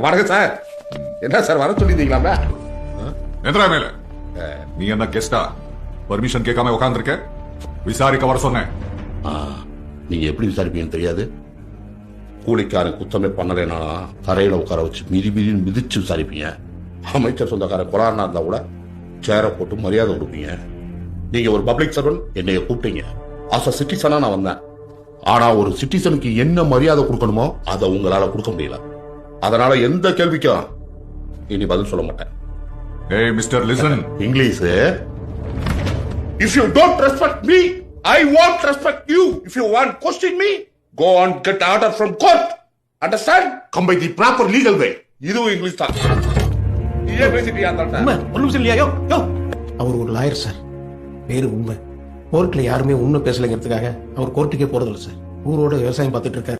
வணக்கம் சார். என்ன சார் வர சொல்லியிருந்தீங்களாமே? எந்திரா மேல. நீ என்ன கெஸ்டா பர்மிஷன் கேட்காம உட்கார்ந்துருக்க? விசாரிக்க வர சொன்னேன். நீங்க எப்படி விசாரிப்பீங்கன்னு தெரியாது. கூலிக்காரன் குத்தமே பண்ணலைன்னா தரையில உட்கார வச்சு மிதின்னு மிதிச்சு விசாரிப்பீங்க. அமைச்சர் சொந்தக்காரன் கொலானா இருந்தா கூட சேரை போட்டு மரியாதை கொடுப்பீங்க. நீங்க ஒரு பப்ளிக் சர்வன்ட், என்னைய கூப்பிட்டீங்க. ஆஸ் அ சிட்டிசனா நான் வந்தேன். ஆனா ஒரு சிட்டிசனுக்கு என்ன மரியாதை கொடுக்கணுமோ அதை உங்களால கொடுக்க முடியல. அதனால எந்த கேள்விக்கும் இனி பதில் சொல்ல மாட்டேன். ஏய் mister listen. English. If you don't respect me, I won't respect you. If you want question me, go and get order from court. Understand? Come by the proper legal way. இதுவும் இங்கிலீஷ் தான். நீயே பேசிட்டியா அந்த? ஒரு நிமிஷம் இல்லையா? அவர் ஒரு lawyer sir. பேரு உண்மை. கோர்ட்ல யாருமே உண்மை பேசலைங்கிறதுக்காக அவர் கோர்ட்டுக்கே போறதில்ல சார். ஊரோட விவசாயம் பார்த்துட்டு இருக்காரு.